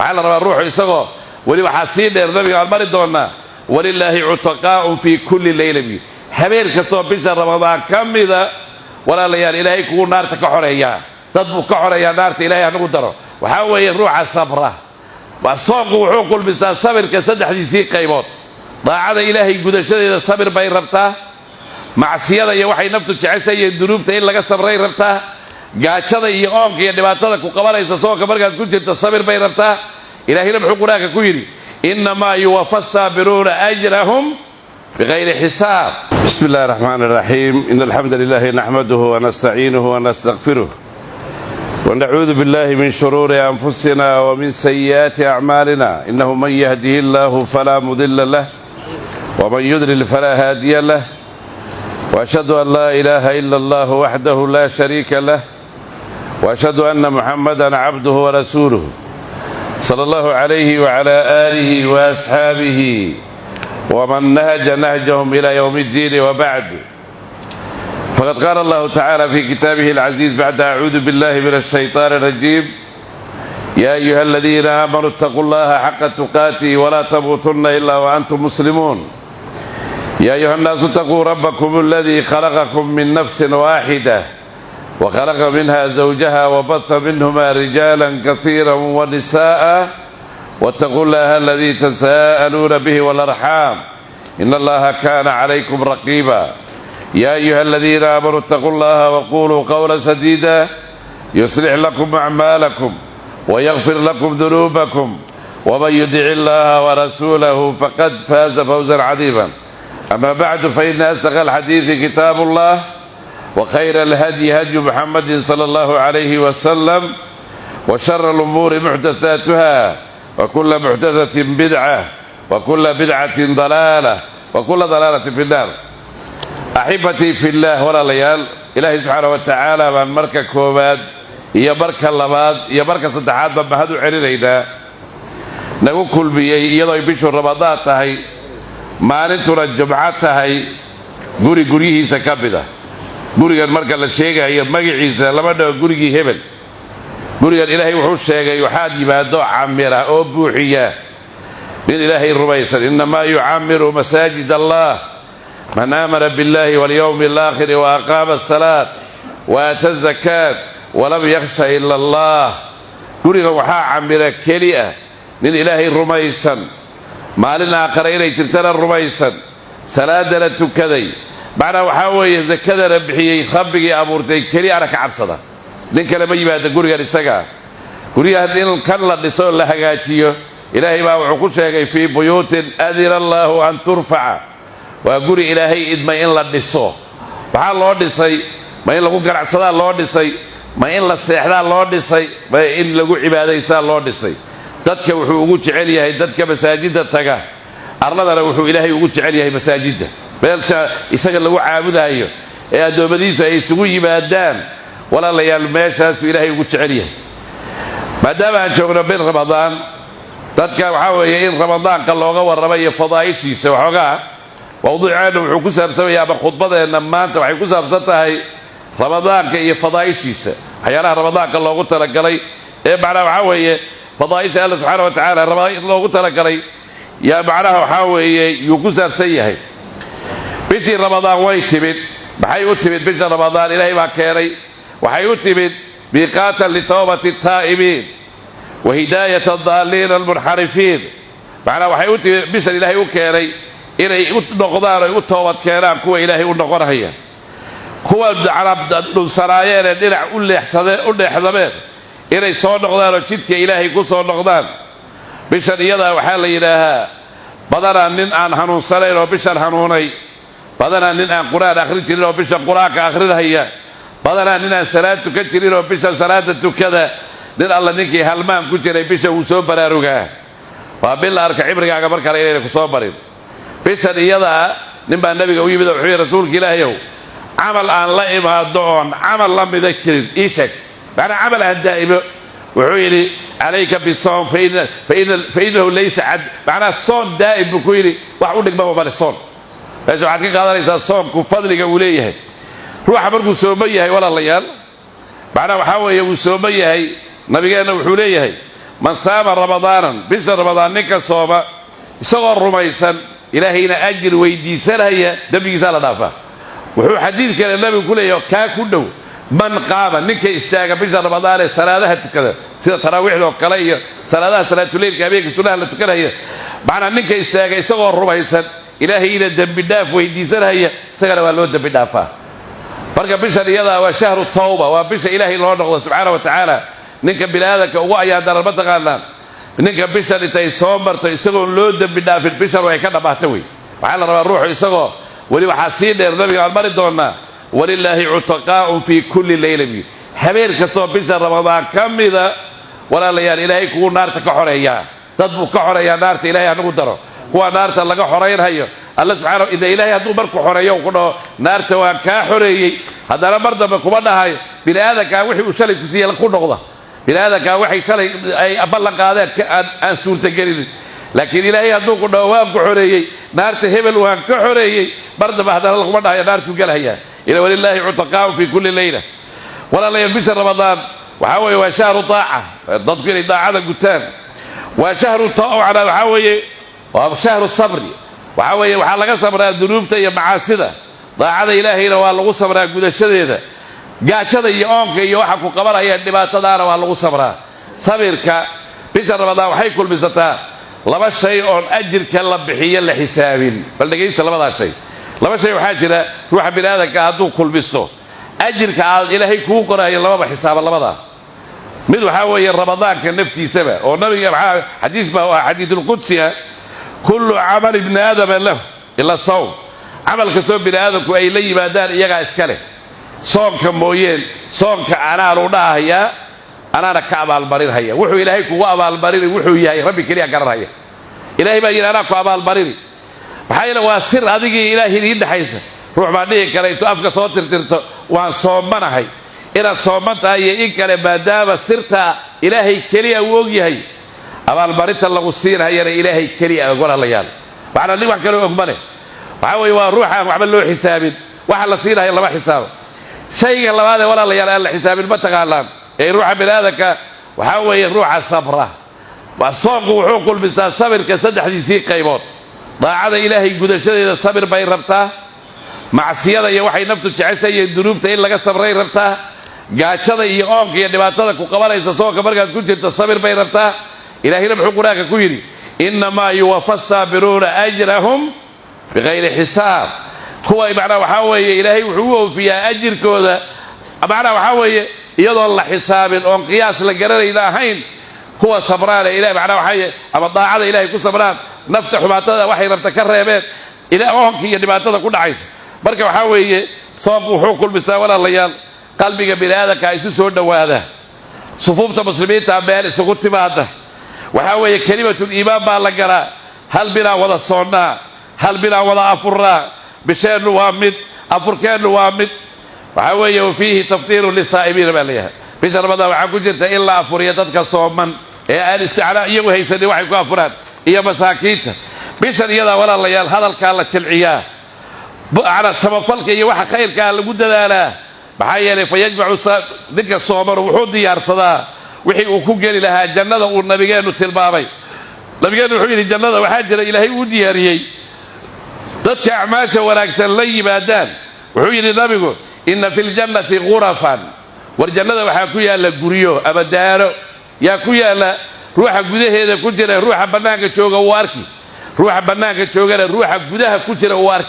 على الروح يسقى ولي وحاسين النبي على المرض دونا ولله عتقاء في كل ليلة حبير كسو بشهر رمضان كم إذا ولا ليال إلهي يكون نار تكحرية تطبق كحرية نار إلهي نقدره وحاول يروح الصبرة والصوم وحقوق المسا صبر كسد حديثي قيمات ضاع إلهي قد شديد الصبر بين ربطه مع السيادة يوحي نفسه تعيش أي الذنوب تين لقى صبرين ربطه قاعد شذا يقوم كي نباتك وقبله يسوق كبرك كنت تصبر بين ربطه إلهي لم حقوقك كويري إنما يوفى الصابرون أجرهم بغير حساب. بسم الله الرحمن الرحيم. إن الحمد لله نحمده ونستعينه ونستغفره ونعوذ بالله من شرور أنفسنا ومن سيئات أعمالنا. إنه من يهده الله فلا مضل له ومن يضلل فلا هادي له وأشهد أن لا إله إلا الله وحده لا شريك له وأشهد أن محمدا عبده ورسوله صلى الله عليه وعلى آله وأصحابه ومن نهج نهجهم إلى يوم الدين. وبعد، فقد قال الله تعالى في كتابه العزيز بعد أعوذ بالله من الشيطان الرجيم: يا أيها الذين آمنوا اتقوا الله حق تقاته ولا تموتن إلا وأنتم مسلمون. يا أيها الناس اتقوا ربكم الذي خلقكم من نفس واحدة وخلق منها زوجها وبث منهما رجالا كثيرا ونساء واتقوا الله الذي تساءلون به والأرحام إن الله كان عليكم رقيبا. يا أيها الذين آمنوا اتقوا الله وقولوا قولا سديدا يصلح لكم أعمالكم ويغفر لكم ذنوبكم ومن يطع الله ورسوله فقد فاز فوزا عظيما. أما بعد، فإن أصدق الحديث كتاب الله وخير الهدي هدي محمد صلى الله عليه وسلم وشر الأمور محدثاتها وكل محدثة بدعة وكل بدعة ضلالة وكل ضلالة في النار. أحبتي في الله ولا ليال، إلهي سبحانه وتعالى من مركة كوباد يا بركة اللباد يا بركة صدحات بمهدو علينا نقول كل بي يضي بيشو رمضان تهي مالنتنا الجمعات تهي قري سكبده gurigan marka la sheegayo magaciisa lama dhaw gurigi hebel. gurigan ilaahay wuxuu sheegay waxaad yimaado camira oo buuxiya bil ilaahay rubaysan. inma yu'amiru masajid allah man amara billahi wal yawmil akhir wa aqama as-salat wa ata az-zakat wa lam yakhsha illa allah. gurigan waxa camira kaliya nin ilaahay rumaysan maalin aakhir inay jirtana rumaysan salaadana tukaday macna waxa weeye zakada rabixiyay rabbigi abuurtay kaliya arka cabsada nin kale ma yimaado guriga isaga. guriga in kan la dhiso la hagaajiyo ilaahay baa wuxuu ku sheegay fi buyutin adira allahu an turfa'a wa guri ilaahay idma in la dhiso. waxa loo dhisay ma in lagu ganacsada loo dhisay ma in la seexda loo dhisay ma in lagu cibaadaysa loo dhisay. dadka wuxuu ugu jecel yahay dadka masaajida taga arladana wuxuu ilaahay ugu jecel yahay masaajida meelka isaga lagu caabudayo ee adoomadiisu ay isugu yimaadaan walaalayaal meeshaas ilaahay ugu jecel yahay. maadaama aan joogno bil ramadaan dadka waxa weeye in ramadaanka looga warramayo fadaa'ishiisa waxoogaa mawduuceenu wuxuu ku saabsanayaa ama khudbadeena maanta waxay ku saabsan tahay ramadaanka iyo fadaa'ishiisa waxyaalaha ramadaanka loogu talagalay ee macnaha waxa weeye fadaa'isha Allah subxaanahu wa tacaala ramadaanka loogu talagalay yaa macnaha waxa weeye yuu ku saabsan yahay. bishii ramadaan way timid. maxay u timid bisha ramadaan? ilaahay baa keenay. waxay u timid miiqaatan litawbati taa'ibiin wa hidaayata adaalliin almunxarifiin. macnaa waxay u timid bishan ilaahay u keenay inay u noqdaan oy u toobad keenaan kuwa ilaahay u noqonaya, kuwa dhunsanaayeen ee dhinac u dheexdameen inay soo noqdaan oo jidka ilaahay ku soo noqdaan. bishan iyadaa waxaa la yidhaahaa badanaa nin aan hanuunsanayn oo bishan hanuunay, badanaa nin aan quraan akhrin jirin oo bisha quraanka akhrinaya, badanaa nin aan salaad tukan jirin oo bisha salaada tukada. nin alla ninkii halmaan ku jiray bisha uu soo baraarugaa. waa bil arka cibrigaaga mar kale inayna ku soo barin. bishan iyadaa nin baa nabiga u yimid oo wuxuu yidhi rasuulka ilaahayow camal aan la imaado oon camal la mida jirin ii sheeg. macnaa camal aan daa'imo. wuxuu yidhi calayka bisoom fa inahu laysa macnaa soon daa'im buu ku yidhi wax u dhigmaba male soon. meesha waxaad ka qaadanaysaa soomku fadliga uu leeyahay. ruuxa markuu sooman yahay walaalayaal macnaa waxaa weeye uu sooman yahay nabigeenna wuxuu leeyahay من صام رمضانا بشهر رمضان نك صوم يسوى رميسا إلهينا أجر ويدي سرهية دبي سالة دافع وحو حديث كان النبي كله يوكا كله من قام نك استاغ بشهر رمضان صلاة كذا سيدة تراويح له كلاية صلاة الليل كابيك سنة لتكرهية معنا نك استاغ يسوى رميسا إلهينا دبي داف ويدي سرهية سغل والو دبي دافع marka bishan iyada waa shahru tawba waa bisha ilaahay loo noqdo subhanahu wa ta'ala ninka bilaadaka ugu ayaa darba taqaanaan ninka bishan intay soo marto isagoo loo dambi dhaafin bishan way ka dhabaatay way waxa la rabaa ruuxu isagoo wali waxa sii dheer nabiga aan mari doonaa walillahi utaqaa'un fi kulli laylatin habeen kasto bisha ramadaan kamida walaalayaal ilaahay kugu naarta ka xoreeyaa dad buu ka xoreeyaa naarta ilaahay anagu daro kuwa naarta laga xoreeynayo الله سبحانه إذا إلهي هدو بركو حرية وكنا نار تواكا حرية هذا لا مرضى بكمنا هاي بلا هذا كاوحي وشلي كسيه لكل نقطة بلا هذا كاوحي شلي أي أبلغ هذا عن سورة الجليل لكن إلهي هدو كنا وامكو حرية نار تهبل وامكو حرية مرضى بهذا الله كمنا هاي نار تقال هي إلى ولله عتقاء في كل ليلة ولا لا يلبس رمضان وحاوي وشهر طاعة ضد كل طاعة قتان وشهر طاعة على حاوي وشهر الصبر وحاوي waxaa laga sabraa dunuubta iyo macaasida daacada ilaahayna waa lagu sabraa gudashadeeda gaajada iyo oonka iyo waxa ku qabanaya dhibaatadaana waa lagu sabraa sabirka bisha ramadaan waxay kulmisataa laba shay oo ajirka la bixiyo la xisaabin bal dhageysta labada shay laba shay waxa jira ruuxa bilaadanka haduu kulmisto ajirka aad ilaahay ku qorayo laba xisaab labada mid waxa weeye ramadaanka naftiisaba oo nabiga xadiis baa xadiithul qudsiya كل عمل ابن آدم له إلا الصوم عمل كسب ابن آدم كأي لي مادان إيجا إسكاله صوم كمويين صوم كأنا رونا هيا أنا ركعب البرير هيا وحو إلهي كواب البرير وحو يهي ربي كليا قرر هيا إلهي بيجي أنا كواب البرير بحيلا واسر هذه إلهي ريد حيث روح معنيه كليتو أفكا صوت ترتو وان صوم منا هي إلى صومت هيا إنك لبادام سرتا إلهي كليا ووجي هي أما البريت الله وصير هي إلهي كليا أقول الله يال وعلى اللي وحكوا أقبله وحاول يروح وعمل له حساب وحلا صير هي الله ما حساب شيء الله هذا ولا الله يال حساب ما تقالان يروح بلادك وحاول يروح الصبرة والصوم وحقوق المسا صبر كسد حديثي قيمات ضاع إلهي قد شديد الصبر بين ربطه مع السيادة يوحي نفسه تعيش هي الدروب تين لقى الصبرين ربطه قاعد شذا يقومك يعني ما تذك وقبل يسوق بركة كنت الصبر بين ربطه إلهي رب حقوقك كويري إنما يوفى الصابرون أجرهم بغير حساب هو معنى وحاوي إلهي وحوه فيها أجر كذا معنى وحاوي يضل الله حساب أو قياس لقرر إلهين هو صبران إلهي معنى وحاوي أما الضاعة إلهي يكون صبران نفتح ما تذا وحي رب تكرر يبين إلى أونك يعني ما تذا كل عيسى بركة وحاوي صوب وحوق المستوى ولا الليال قلبك بلادة كايسو سود وهذا صفوف المسلمين تعبان سقوط ماده وحاوي كلمة الإمام بالقرا هل بلا ولا صنع هل بلا ولا أفرا بشأن وامد أفركان وامد وحاوي وفيه تفطير للصائمين باليها بشر رمضان وحاكو جرت إلا أفريتك صوما يا آل استعلاء يوهي سني وحي كافران يا مساكيت بشر يدا ولا الليال هذا الكالة تلعياه على سمفلك يوحى خير كان لقد ذالا بحيالي فيجمع ذلك الصومر وحود ديار صدا وحي وكوغيري لها جنة والنبيان تلبابي نبيان وحي الجنة وحاجر إلهي ودياريي ضدك أعماشا ولكسن لي بادان وحي النبي إن في الجنة غرفا والجنة وحاكو يالا قريو أما دارو ياكو يالا روح قده هذا كجرة روح بناك تشوغا واركي روح بناك تشوغا روح قدها كجرة واركي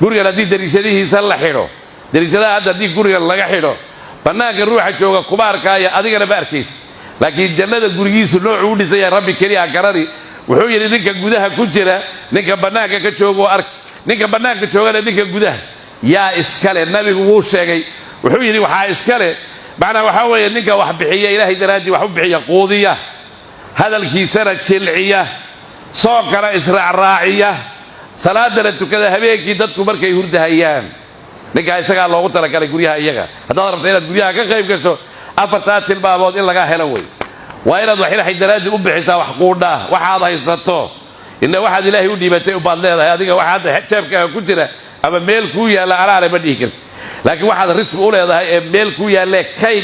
قرية لدي دريشديه يسال حيرو دريشدها هذا دي قرية لغا حيرو بناك روح تشوغا كبار كايا أديك باركيس لكن الجنة قريس نوع ودي زي ربي كريا قراري وحوي نينك قدها كجرة نينك بناك كتشوغا واركي نينك بناك تشوغا نينك قدها يا إسكالي النبي هو شيء وحوي وحا إسكالي معنا وحاوي نينك وحبحية إلهي درادي وحبحية قوضية هذا الكيسانة تشلعية صوكرة إسراع راعية صلاة دلتو كذا هبيكي دادكو مركا يهورد هايان نينك إساقا الله قلت لك قريها إياها هذا ضربت إلا قريها كيف كسو أفتات البابود إلا قا هلوي وإلا دوحيلا حي درادي أبحيسا وحقونا وحاضا يسطو إن واحد إلهي ودي باتي وبعض لها هذه واحد شابكا كنتنا أما ميل كويا لا على بديه كرت لكن واحد رسم أولى هذا ميل كويا لا كيد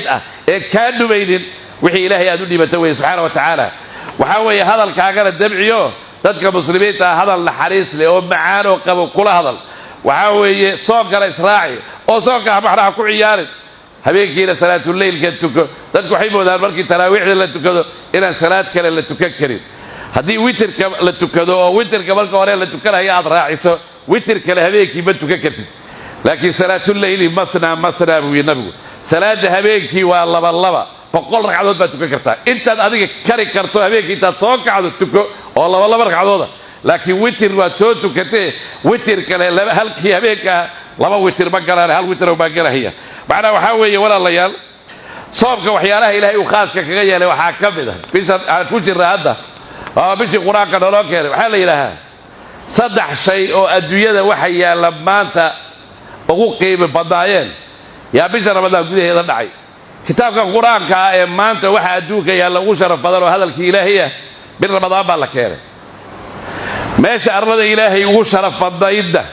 كانوا بينين وحي إلهي أدوني بتوي سبحانه وتعالى وحاوي هذا الكاغر الدمعيو تدك مسلمين هذا الحريص لهم معانو قبل كل هذا وحاوي صوكر إسراعي أو صوكر محرها كل عيار هبيكي صلاة الليل كنتكو تدك حيبو ذا مركي تراويح لتكدو إلى صلاة كلا لتككرين هدي ويتر لتكدو أو ويتر كبر كوريا لتكرها يا راعيسو ويتر كلا هبيكي بتككرين لكن صلاة الليل مثنى مثنى بينبو صلاة هبيكي والله بالله فقول ركعدود بتككرتا أنت هذيك كاري كرتو هبيكي أنت صوك عدود تكو والله والله بركعدود لكن ويتر واتسوتو كتير ويتر كلا هل كي هبيكا لما ويتر بقرا هل ويتر وبقرا هي معنا وحاوي ولا الليال صوبك وحيالها إلهي وخاصك كغيالي وحاكمده بيش كوجر هذا بيش قراءك نولوكيري وحال إلها صدح شيء أو أدوية وحيا لما أنت وقوقي بالبضايين يا بيش رمضان قده هذا الدعي كتابك قراءك ما أنت وحا أدوك يا لغو شرف بدل وهذا الكإلهية من رمضان بالكيري ماشي أرد إلهي وشرف بضايد ده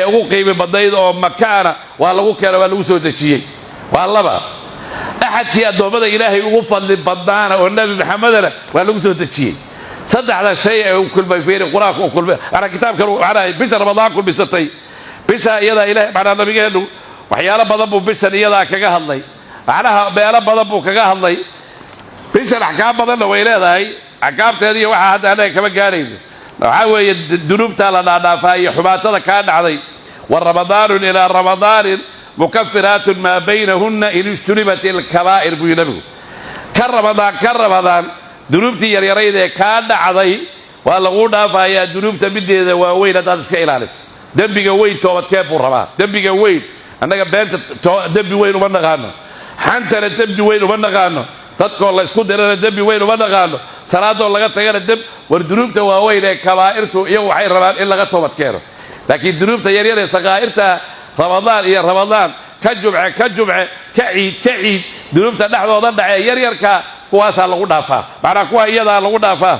وقوقي بالبضايد أو مكانه والله كيري والله سودتشي والله أحد كي أدوبنا إلهي وفضل البضانة والنبي محمد والله سودتشي صدق على شيء وكل ما يفير قراءك وكل أنا كتاب كانوا أنا بيش رمضان كل بستي بيش يدا إله معنا النبي قالوا وحيالا بضبوا بيش يدا كجاه الله معنا بيالا بضبوا كجاه الله بيش الأحكام بدلنا ويلا ذاي أحكام تانية واحد أنا كمان قارين وحاول الذنوب تالا نافاي حماتنا كان علي والرمضان إلى رمضان مكفرات ما بينهن إن اجتنبت الكبائر بينبه كرمضان ذنوبتي يريد كان عضي والله قلنا فيا ذنوبتي بدي وين تاسك إلالس دبي وين توبت كيف الرما دبي وين أنا بنت دبي وين وما نغانو حنت دبي وين وما نغانو تذكر الله يسكت أنا دبي وين وما نغانو صلاة الله قد تغير الدب والذنوبتي وين كبائرته يو حي رمان إلا قد توبت كيرو لكن ذنوبتي يريد صغائرته رمضان يا رمضان كجمعة كعيد ذنوبتي نحن وضعنا يريرك kuwaasaa lagu dhaafaa macnaa kuwa iyadaa lagu dhaafaa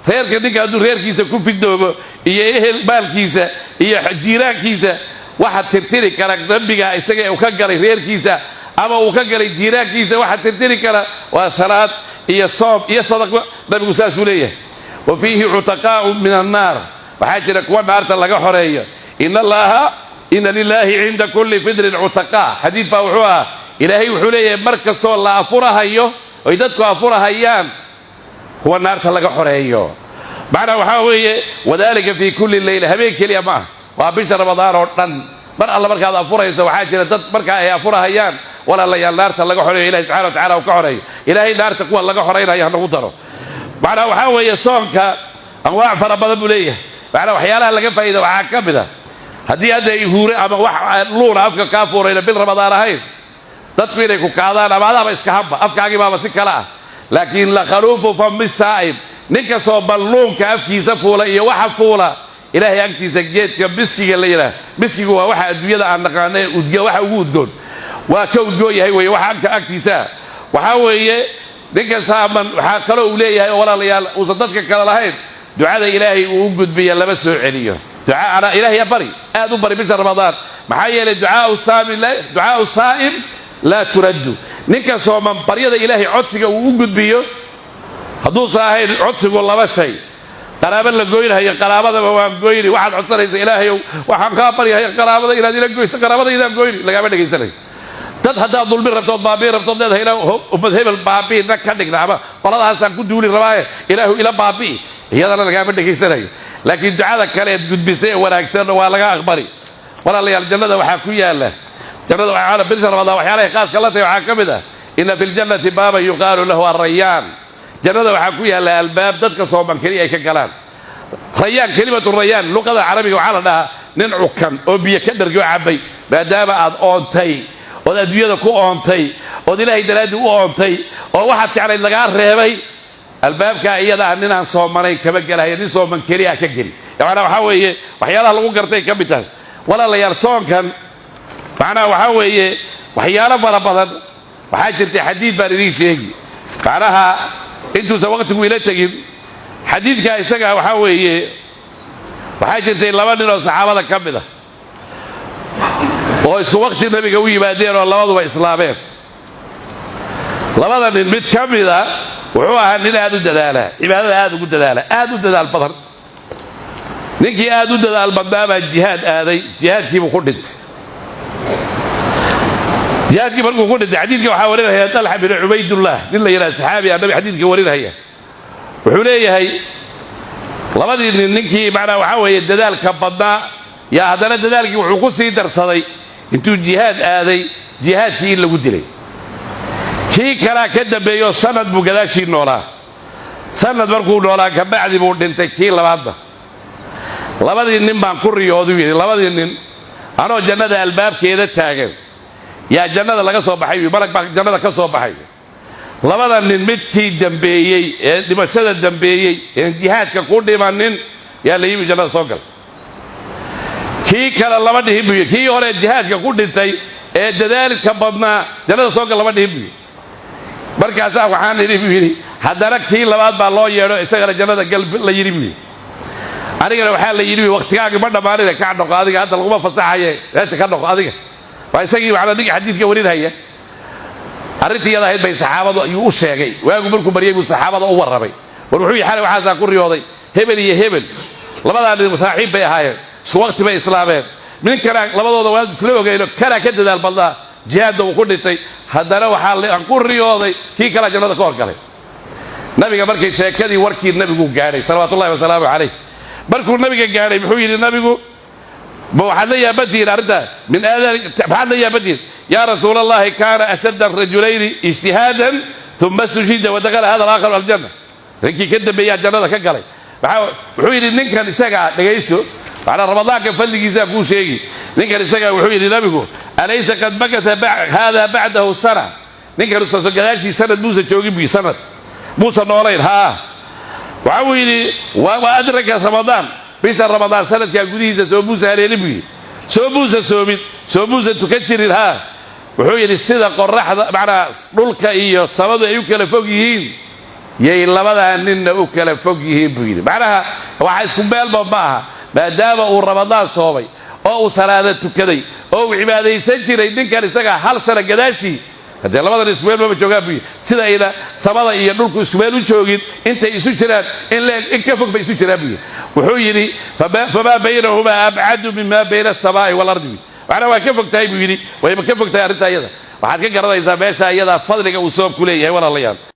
reerka ninka hadduu reerkiisa ku fidoobo iyo ehel maalkiisa iyo jiiraankiisa waxa tirtiri kara dambiga isaga uu ka galay reerkiisa ama uu ka galay jiiraankiisa waxa tirtiri kara waa salaad iyo soom iyo sadaqo nabigu saas u leeyahay wa fiihi utaqaa'u min an-naar waxaa jira kuwa naarta laga xoreeyo inna lillahi 'inda kulli fidrin utaqaa xadiid baa wuxuu ah ilaahay wuxuu leeyahay mar kastoo la afurahayo ويدتكو أفورها أيام هو النار تلقى حرية معنا وحاوية وذلك في كل الليلة هبيك يا ما وابيش رمضان ورطن بر الله بركة أفورها يسوي حاجة تد بركة هي أفورها أيام ولا الله يا النار تلقى حرية إلهي سبحانه وتعالى وكحرية إلهي النار تقوى لقى حرية هي نقدره معنا وحاوية صونك أنواع فربض بليه معنا وحيالها لقى فايدة وحاكمة هذه يهوري أما واحد لون أفكار كافور إلى بالرمضان هاي dadku inay ku kaadaan amaadaaba iska hamba afkaagii baaba si kala ah laakiin la khaluufu fam saa'ib ninka soo balluunka afkiisa fuula iyo waxa fuula ilaahay agtiisa geedka miskiga la yiraahdo miskigu waa waxa adduunyada aan naqaanay udga waxa ugu udgoon waa ka udgoon yahay way waxa agtiisa waxa weeye ninka saaman waxa kale uu leeyahay walaalayaal uu dadka kala lahayn ducada ilaahay uu gudbiyo laba soo celiyo ducaa ana ilaahay bari aad u bari bisha ramadaan maxaa yeelay ducaa saa'im لا ترد نيكا سومن بريده الهي عدسغا uu gudbiyo haduu saahay codsigu laba shay qaraabo la gooynayo qaraabada waan gooyni waxaad codsanaysa ilaahay waxaan ka baryahay qaraabada inaad ila gooyso qaraabada idaan gooyni laga ma dhageysanay dad hadaa dulmi rabto baabiir rabto leedahay ilaahay ummad hebel baabiir ka dhignaaba qoladaas aan ku duuli rabaa ilaahay ila baabiir iyadana laga ma dhageysanay laakiin ducada kale ee gudbisay wanaagsan waa laga aqbali walaalayaal jannada waxa ku yaala جنة وعالم بلشر رمضان وحياله خاص كلته وحاكمده إن في الجنة بابا يقال له الريان جنة وحكويها الباب دتك صوبا كريه ككلام ريان كلمة الريان لغة العربية وعلى ننعكن أو بيكدر جو عبي ما دام أنتي والأدوية كو أنتي ودلاه دلاد أنتي وواحد على اللقاء رهبي الباب كأيدا عننا صوماني كبجلها يدي صوبا كريه كجري يعني وحوي وحياله لو قرتي كبتان ولا ليرسون كان معنا وحاوي وحياله فربضن وحاجرتي حديث باريري شيغي معناها انتو سوقتكم الى تجيب حديث كا اسغا وحاوي وحاجرتي لبا نينو صحابه كميده oo isku waqti nabiga u yimaadeen oo labaduba islaameen labada nin mid ka mid ah wuxuu ahaa nin aad u dadaala cibaadada aad ugu dadaala aad u dadaal badan ninkii aad u dadaal badnaa baa jihaad aaday jihaadkiibuu ku dhintay jihaadkii markuu ku dhintay xadiidka waxaa warinaya Talha bin Ubaydullah nin la yidhaha saxaabi ah nabi xadiidka warinaya wuxuu leeyahay labadii nin ninkii macnaa waxaa weeye dadaalka badnaa yaa haddana dadaalkii wuxuu ku sii darsaday intuu jihaad aaday jihaadkii in lagu dilay kii kalaa ka dambeeyo sanad buu gadaashii noolaa sanad markuu noolaa kabacdi buu dhintay kii labaadna labadii nin baan ku riyoodu yidhi labadii nin anoo jannada albaabkeeda taagan yaa jannada laga soo baxay malag baa jannada ka soo baxay labada nin midkii dambeeyey ee dhimashada dambeeyey ee jihaadka ku dhimanin yaa la yimi jannada soo gal kii kale laba dhihin buu yidhi kii hore jihaadka ku dhintay ee dadaalka badnaa jannada soo gal laba dhihin buu yidhi markaasaa waxaan idhi buu yidhi haddana kii labaad baa loo yeedho isagana jannada gal la yidhi buu yidhi anigana waxaa la yidhi waqtigaaga ma dhammaanina ka noqo adiga hadda laguma fasaxaye meesha ka noqo adiga waa isagii waxaa ninka xadiidka warinaya arrintii iyada ahayd bay saxaabadu ayuu u sheegay waagu markuu baryay buu saxaabada u warramay war wuxuu yihi xalay waxaasaa ku riyooday hebel iyo hebel labadaa nin saaxiib bay ahaayeen isku waqti bay islaameen ninkana labadooda waa isla ogeyno kanaa ka dadaal badnaa jihaadda uu ku dhintay haddana waxaan ku riyooday kii kalaa jannada ka horgalay nabiga markay sheekadii warkii nabigu gaadhay salawaatullahi wasalaamu calayh markuu nabiga gaadhay muxuu yidhi nabigu ma waxaad la yaabantihiin arrintaa min aadaani maxaad la yaabantihiin yaa rasuula allahi kaana ashadda arajulayni ijtihaadan uma sujida wadakala hada alaakhar aljanna ninkii ka dambeeyaa jannada ka galay wuxuu yidhi ninkan isagaa dhegayso macnaa ramadaanka fadligiisaa kuu sheegi ninkan isagaa wuxuu yidhi nabigu alaysa qad makata hada bacdahu sana ninkan usaso gadaashii sanad muusa joogin buyi sanad muusa noolayn haa waxa uu yidhi waa adraka ramadaan bisha ramadaan sanadkaa gudihiisa soo muusa haleelin buu yidhi soo muusa soomin soo muusa tukan jirin haa wuxuu yidhi sida qoraxda macnaa dhulka iyo samadu ay u kala fog yihiin yay labadaa ninna u kala fog yihiin buu yidhi macnaha waxa isku meelba ma aha maadaama uu ramadaan soomay oo uu salaada tukaday oo uu cibaadaysan jiray ninkan isagaa hal sana gadaashii haddee labadan isku meel maba joogaan buu yidhi sida ayna samada iyo dhulku isku meel u joogin intay isu jiraan in ka fog bay isu jiraan buu yidhi wuxuu yidhi famaa baynahumaa abcadu mima bayna asamaa'i waalardi macnaa waa ka fog tahay buu yidhi wayba ka fog tahay arrintaa iyada waxaad ka garanaysaa meesha iyadaa fadliga uu soomku leeyahay walaalayaal